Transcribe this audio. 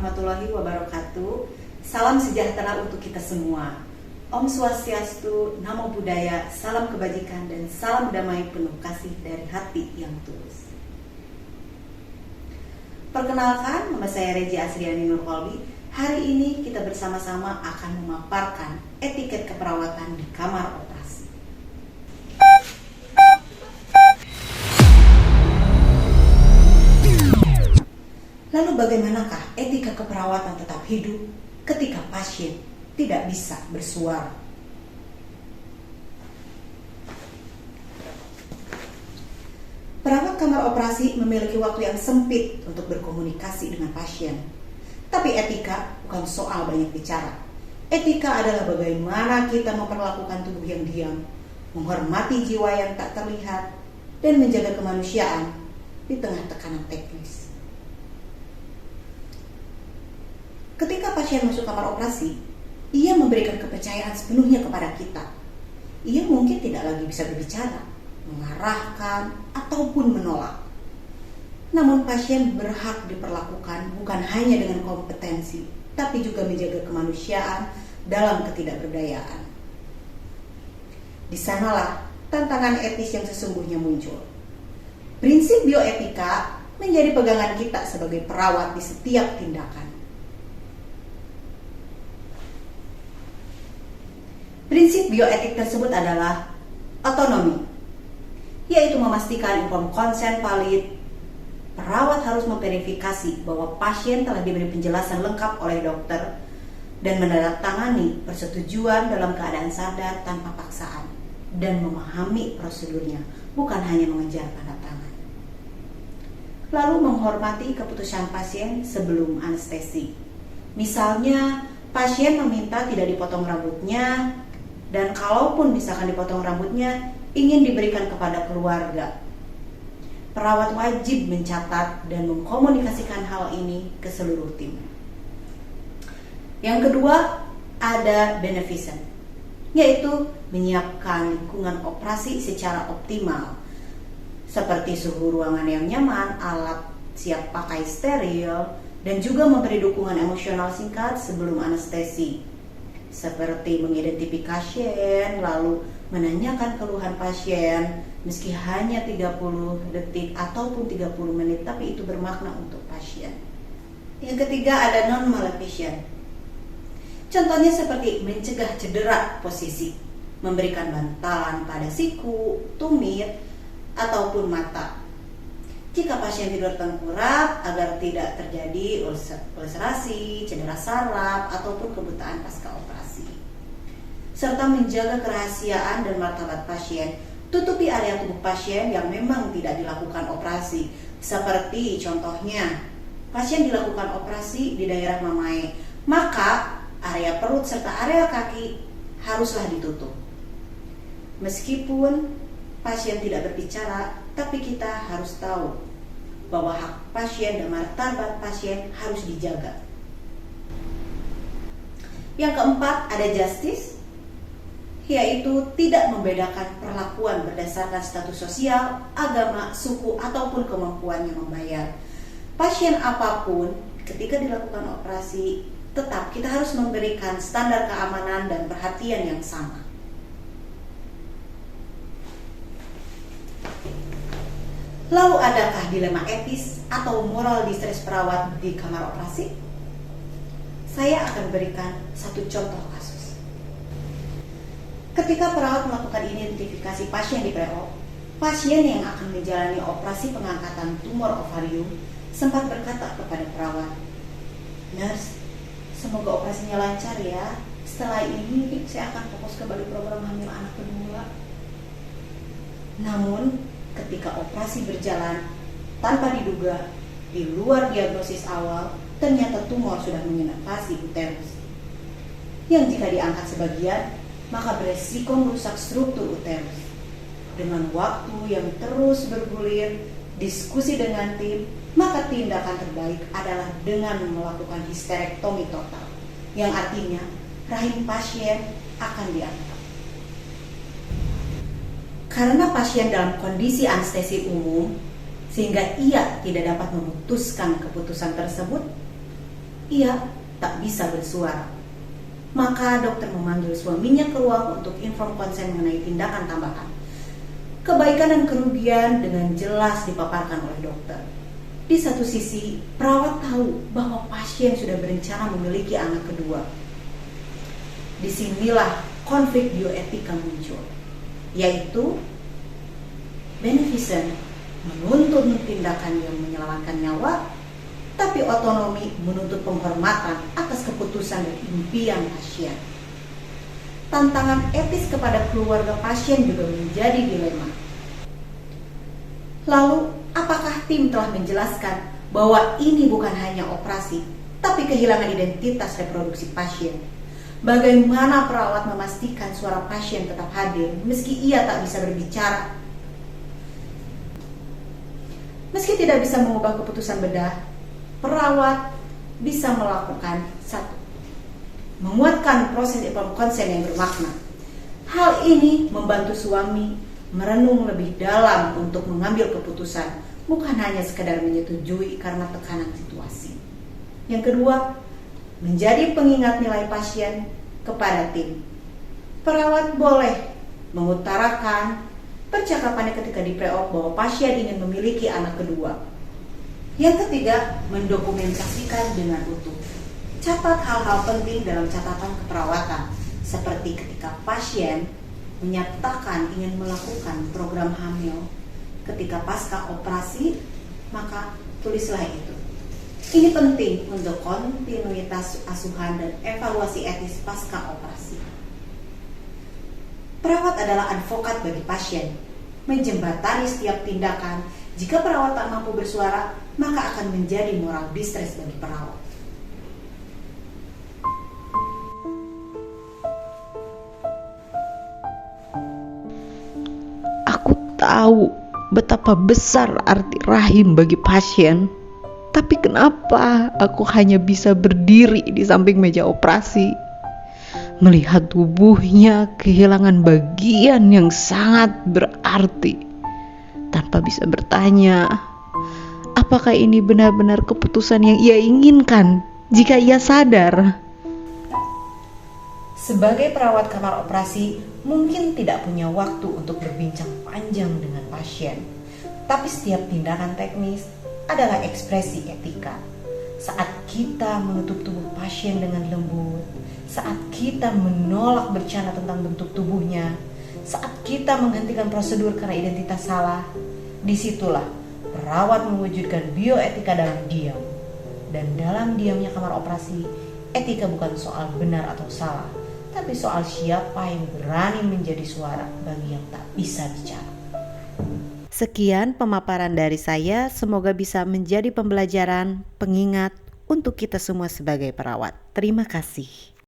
warahmatullahi wabarakatuh. Salam sejahtera untuk kita semua. Om Swastiastu, Namo Buddhaya, salam kebajikan dan salam damai penuh kasih dari hati yang tulus. Perkenalkan, nama saya Regi Asriani Nurkolbi. Hari ini kita bersama-sama akan memaparkan etiket keperawatan di kamar operasi. Lalu bagaimanakah etika keperawatan tetap hidup ketika pasien tidak bisa bersuara? Perawat kamar operasi memiliki waktu yang sempit untuk berkomunikasi dengan pasien. Tapi etika bukan soal banyak bicara. Etika adalah bagaimana kita memperlakukan tubuh yang diam, menghormati jiwa yang tak terlihat, dan menjaga kemanusiaan di tengah tekanan teknis. Ketika pasien masuk kamar operasi, ia memberikan kepercayaan sepenuhnya kepada kita. Ia mungkin tidak lagi bisa berbicara, mengarahkan, ataupun menolak. Namun pasien berhak diperlakukan bukan hanya dengan kompetensi, tapi juga menjaga kemanusiaan dalam ketidakberdayaan. Di sanalah tantangan etis yang sesungguhnya muncul. Prinsip bioetika menjadi pegangan kita sebagai perawat di setiap tindakan. Prinsip bioetik tersebut adalah otonomi, yaitu memastikan informed consent valid. Perawat harus memverifikasi bahwa pasien telah diberi penjelasan lengkap oleh dokter dan menandatangani persetujuan dalam keadaan sadar tanpa paksaan dan memahami prosedurnya, bukan hanya mengejar tanda tangan. Lalu menghormati keputusan pasien sebelum anestesi. Misalnya, pasien meminta tidak dipotong rambutnya, dan kalaupun misalkan dipotong rambutnya, ingin diberikan kepada keluarga. Perawat wajib mencatat dan mengkomunikasikan hal ini ke seluruh tim. Yang kedua, ada beneficent, yaitu menyiapkan lingkungan operasi secara optimal, seperti suhu ruangan yang nyaman, alat siap pakai steril, dan juga memberi dukungan emosional singkat sebelum anestesi, seperti mengidentifikasi pasien, lalu menanyakan keluhan pasien, meski hanya 30 detik ataupun 30 menit, tapi itu bermakna untuk pasien. Yang ketiga ada non-maleficent. Contohnya seperti mencegah cedera posisi, memberikan bantalan pada siku, tumit, ataupun mata. Jika pasien tidur tengkurap agar tidak terjadi ulcerasi, cedera saraf, ataupun kebutaan pasca operasi. Serta menjaga kerahasiaan dan martabat pasien. Tutupi area tubuh pasien yang memang tidak dilakukan operasi. Seperti contohnya, pasien dilakukan operasi di daerah mamae, maka area perut serta area kaki haruslah ditutup. Meskipun pasien tidak berbicara, tapi kita harus tahu bahwa hak pasien dan martabat pasien harus dijaga. Yang keempat ada justice, yaitu tidak membedakan perlakuan berdasarkan status sosial, agama, suku, ataupun kemampuannya membayar. Pasien apapun ketika dilakukan operasi, tetap kita harus memberikan standar keamanan dan perhatian yang sama. Lalu adakah dilema etis atau moral distress perawat di kamar operasi? Saya akan berikan satu contoh kasus. Ketika perawat melakukan identifikasi pasien di PO, pasien yang akan menjalani operasi pengangkatan tumor ovarium sempat berkata kepada perawat, "Nurse, semoga operasinya lancar ya. Setelah ini saya akan fokus kembali program hamil anak kedua." Namun, ketika operasi berjalan tanpa diduga, di luar diagnosis awal, ternyata tumor sudah menginvasi uterus. Yang jika diangkat sebagian, maka beresiko merusak struktur uterus. Dengan waktu yang terus bergulir, diskusi dengan tim, maka tindakan terbaik adalah dengan melakukan histerektomi total, yang artinya rahim pasien akan diangkat. Karena pasien dalam kondisi anestesi umum, sehingga ia tidak dapat memutuskan keputusan tersebut, ia tak bisa bersuara. Maka dokter memanggil suaminya ke ruang untuk inform konsen mengenai tindakan tambahan. Kebaikan dan kerugian dengan jelas dipaparkan oleh dokter. Di satu sisi, perawat tahu bahwa pasien sudah berencana memiliki anak kedua. Disinilah konflik bioetika muncul, yaitu beneficent menuntut tindakan yang menyelamatkan nyawa, tapi otonomi menuntut penghormatan atas keputusan dan impian pasien. Tantangan etis kepada keluarga pasien juga menjadi dilema. Lalu, apakah tim telah menjelaskan bahwa ini bukan hanya operasi, tapi kehilangan identitas reproduksi pasien? Bagaimana perawat memastikan suara pasien tetap hadir meski ia tak bisa berbicara? Meski tidak bisa mengubah keputusan bedah, perawat bisa melakukan satu, menguatkan proses inform konsen yang bermakna. Hal ini membantu suami merenung lebih dalam untuk mengambil keputusan, bukan hanya sekedar menyetujui karena tekanan situasi. Yang kedua, menjadi pengingat nilai pasien kepada tim. Perawat boleh mengutarakan percakapannya ketika di pre-op bahwa pasien ingin memiliki anak kedua. Yang ketiga, mendokumentasikan dengan utuh. Catat hal-hal penting dalam catatan keperawatan, seperti ketika pasien menyatakan ingin melakukan program hamil ketika pasca operasi, maka tulislah itu. Ini penting untuk kontinuitas asuhan dan evaluasi etis pasca operasi. Perawat adalah advokat bagi pasien, menjembatani setiap tindakan. Jika perawat tak mampu bersuara, maka akan menjadi moral distress bagi perawat. Aku tahu betapa besar arti rahim bagi pasien, tapi kenapa aku hanya bisa berdiri di samping meja operasi, melihat tubuhnya kehilangan bagian yang sangat berarti, tanpa bisa bertanya, apakah ini benar-benar keputusan yang ia inginkan jika ia sadar? Sebagai perawat kamar operasi, mungkin tidak punya waktu untuk berbincang panjang dengan pasien. Tapi setiap tindakan teknis adalah ekspresi etika. Saat kita menutup tubuh pasien dengan lembut, saat kita menolak bercanda tentang bentuk tubuhnya, saat kita menghentikan prosedur karena identitas salah, disitulah perawat mewujudkan bioetika dalam diam. Dan dalam diamnya kamar operasi, etika bukan soal benar atau salah, tapi soal siapa yang berani menjadi suara bagi yang tak bisa bicara. Sekian pemaparan dari saya, semoga bisa menjadi pembelajaran, pengingat untuk kita semua sebagai perawat. Terima kasih.